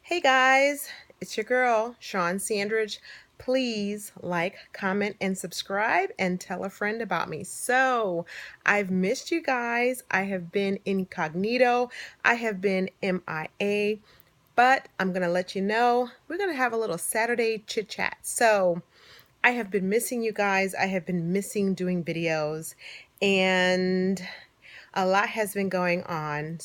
Hey guys, it's your girl, Sean Sandridge. Please like, comment, and subscribe and tell a friend about me. I've missed you guys. I have been incognito. I have been MIA, but I'm going to let you know we're going to have a little Saturday chit chat. I have been missing you guys. I have been missing doing videos, and a lot has been going on.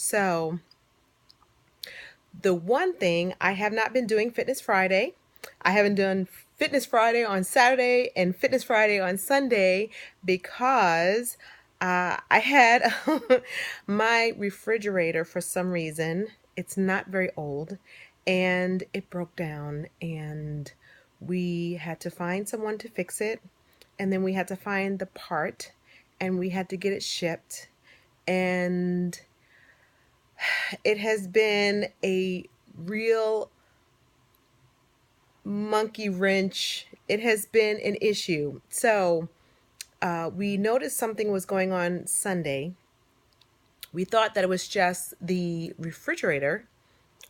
The one thing I have not been doing Fitness Friday. I haven't done Fitness Friday on Saturday and Fitness Friday on Sunday because I had my refrigerator for some reason. It's not very old and it broke down, and we had to find someone to fix it, and then we had to find the part and we had to get it shipped, and it has been a real monkey wrench. It has been an issue. We noticed something was going on Sunday. We thought that it was just the refrigerator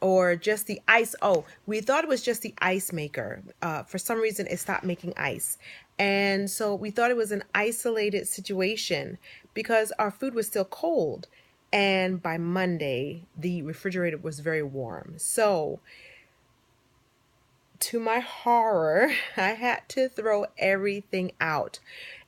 or just the ice. Oh, we thought it was just the ice maker. For some reason, it stopped making ice. And so we thought it was an isolated situation because our food was still cold. And by Monday, the refrigerator was very warm. So, to my horror, I had to throw everything out.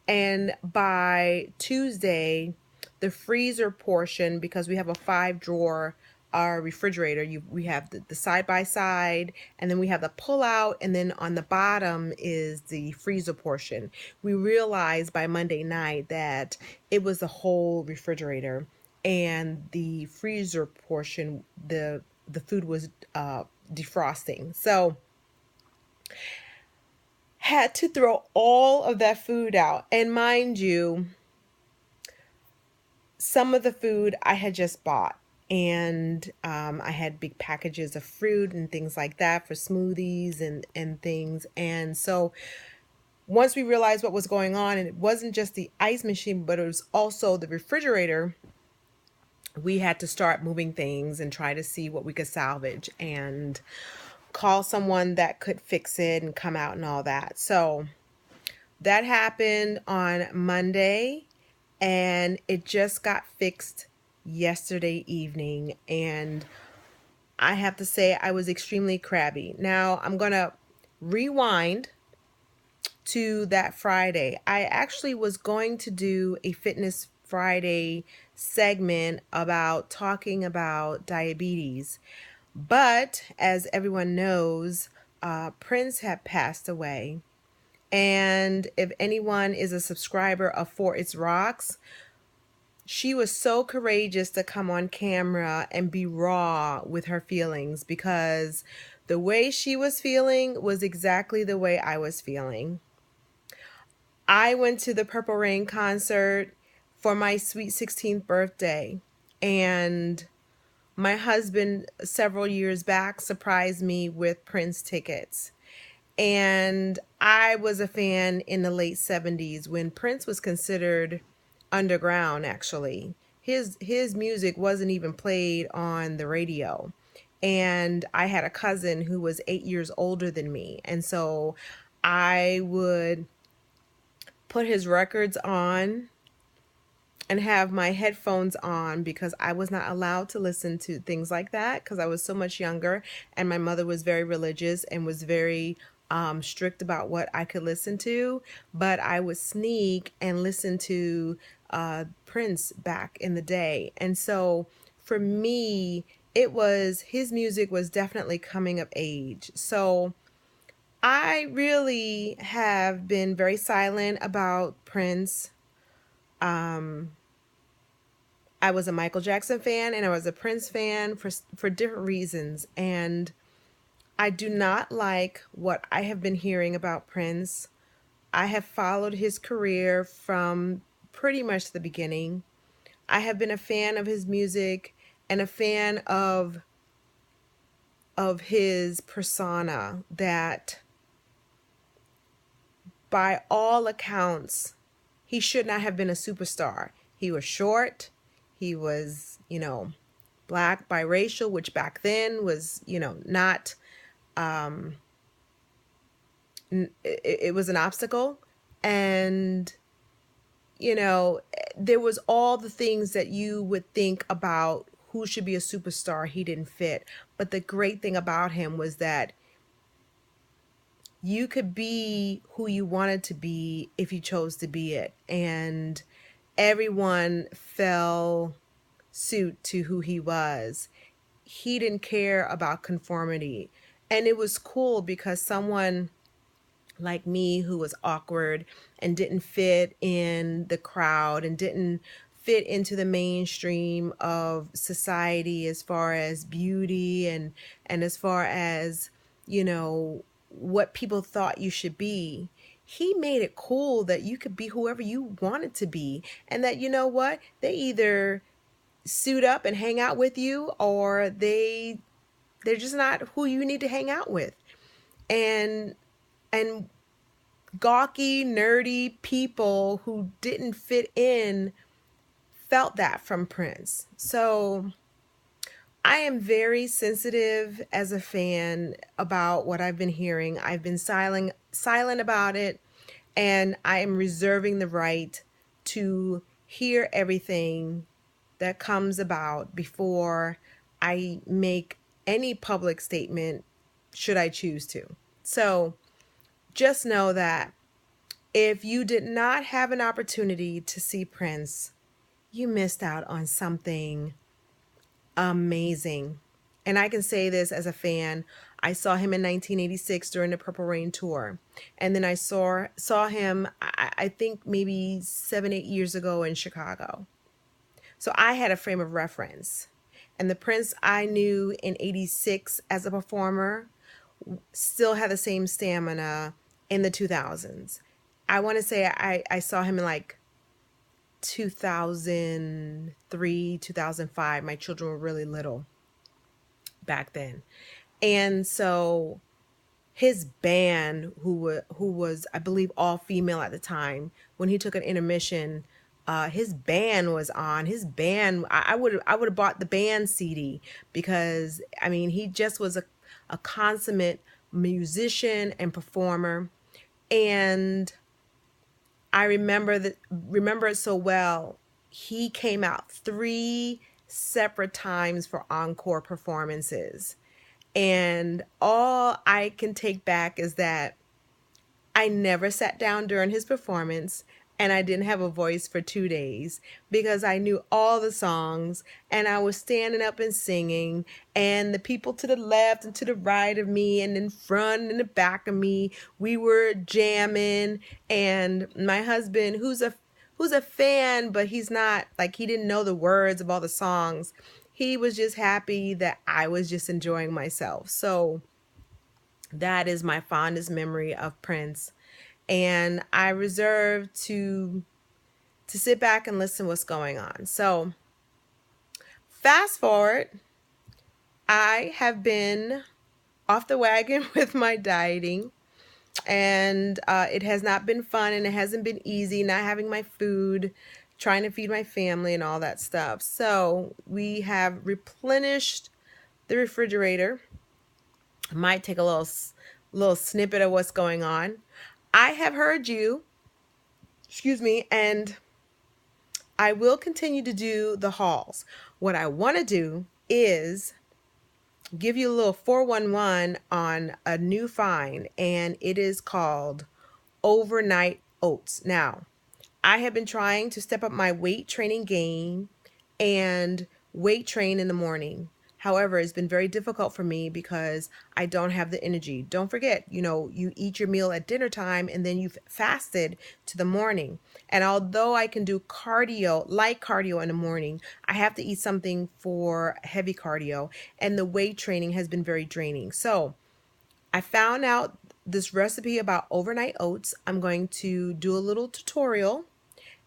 And by Tuesday, the freezer portion, because we have a 5 drawer refrigerator, we have the side by side, and then we have the pull out, and then on the bottom is the freezer portion. We realized by Monday night that it was the whole refrigerator, and the freezer portion, the food was defrosting. So had to throw all of that food out. And mind you, some of the food I had just bought, and I had big packages of fruit and things like that for smoothies and things. And so once we realized what was going on, and it wasn't just the ice machine, but it was also the refrigerator, we had to start moving things and try to see what we could salvage and call someone that could fix it and come out and all that. So that happened on Monday, and it just got fixed yesterday evening. And I have to say, I was extremely crabby. Now, I'm going to rewind to that Friday. I actually was going to do a Fitness Friday segment about talking about diabetes. But as everyone knows, Prince had passed away. And if anyone is a subscriber of For It's Rocks, she was so courageous to come on camera and be raw with her feelings, because the way she was feeling was exactly the way I was feeling. I went to the Purple Rain concert for my sweet 16th birthday, and my husband several years back surprised me with Prince tickets. And I was a fan in the late 70s when Prince was considered underground, actually. His music wasn't even played on the radio. And I had a cousin who was 8 years older than me. And so I would put his records on and have my headphones on, because I was not allowed to listen to things like that because I was so much younger, and my mother was very religious and was very strict about what I could listen to. But I would sneak and listen to Prince back in the day. And so for me, it was, his music was definitely coming of age. So I really have been very silent about Prince. I was a Michael Jackson fan and I was a Prince fan for different reasons. And I do not like what I have been hearing about Prince. I have followed his career from pretty much the beginning. I have been a fan of his music and a fan of his persona, that by all accounts, he should not have been a superstar. He was short. He was, Black, biracial, which back then was, not, it was an obstacle. And, there was all the things that you would think about who should be a superstar. He didn't fit. But the great thing about him was that you could be who you wanted to be if you chose to be it. And everyone fell suit to who he was. He didn't care about conformity. And it was cool because someone like me who was awkward and didn't fit in the crowd and didn't fit into the mainstream of society as far as beauty and as far as, what people thought you should be. He made it cool that you could be whoever you wanted to be, and that, what, they either suit up and hang out with you, or they're just not who you need to hang out with. And gawky, nerdy people who didn't fit in felt that from Prince. So I am very sensitive as a fan about what I've been hearing. I've been silent about it, and I am reserving the right to hear everything that comes about before I make any public statement, should I choose to. So just know that if you did not have an opportunity to see Prince, you missed out on something amazing. And I can say this as a fan. I saw him in 1986 during the Purple Rain tour. And then I saw him, I think maybe 7-8 years ago in Chicago. So I had a frame of reference. And the Prince I knew in 86 as a performer still had the same stamina in the 2000s. I want to say I saw him in like 2003, 2005. My children were really little back then. And so his band, who was, I believe, all female at the time, when he took an intermission, his band was on. His band, I would have bought the band CD, because I mean, he just was a consummate musician and performer. And I remember it so well. He came out 3 separate times for encore performances. And all I can take back is that I never sat down during his performance, and I didn't have a voice for 2 days because I knew all the songs, and I was standing up and singing, and the people to the left and to the right of me and in front and in the back of me, we were jamming. And my husband, who's a fan, but he's not, like, he didn't know the words of all the songs. He was just happy that I was just enjoying myself. So that is my fondest memory of Prince. And I reserve to sit back and listen what's going on. So fast forward, I have been off the wagon with my dieting, and it has not been fun, and it hasn't been easy not having my food, trying to feed my family and all that stuff. So we have replenished the refrigerator. I might take a little snippet of what's going on. I have heard you, and I will continue to do the hauls. What I want to do is give you a little 411 on a new find, and it is called overnight oats. Now, I have been trying to step up my weight training game and weight train in the morning. However, it's been very difficult for me because I don't have the energy. Don't forget, you eat your meal at dinner time, and then you've fasted to the morning. And although I can do light cardio in the morning, I have to eat something for heavy cardio, and the weight training has been very draining. So I found out this recipe about overnight oats. I'm going to do a little tutorial,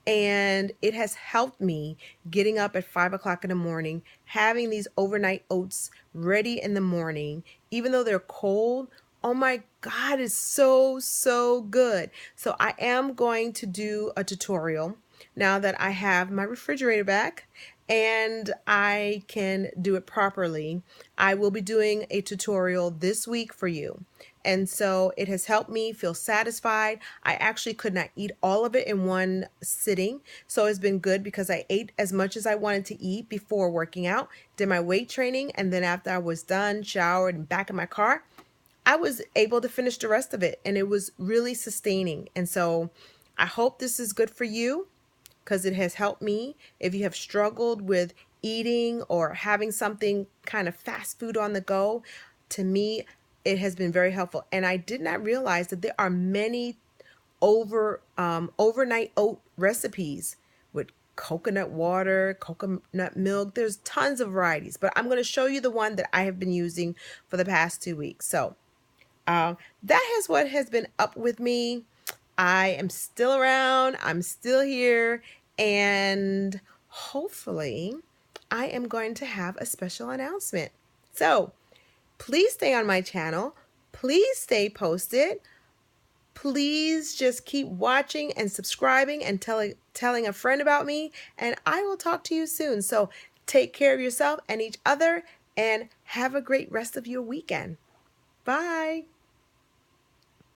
and it has helped me getting up at 5 o'clock in the morning, having these overnight oats ready in the morning, even though they're cold. Oh my God, it's so, so good. So I am going to do a tutorial now that I have my refrigerator back, and I can do it properly. I will be doing a tutorial this week for you. And so it has helped me feel satisfied. I actually could not eat all of it in one sitting. So it's been good because I ate as much as I wanted to eat before working out, did my weight training, and then after I was done, showered, and back in my car, I was able to finish the rest of it. And it was really sustaining. And so I hope this is good for you because it has helped me. If you have struggled with eating or having something kind of fast food on the go, to me, it has been very helpful. And I did not realize that there are many overnight oat recipes with coconut water, coconut milk. There's tons of varieties, but I'm going to show you the one that I have been using for the past 2 weeks. So that is what has been up with me. I am still around, I'm still here, and hopefully I am going to have a special announcement. So please stay on my channel. Please stay posted. Please just keep watching and subscribing and telling a friend about me, and I will talk to you soon. So take care of yourself and each other, and have a great rest of your weekend. Bye.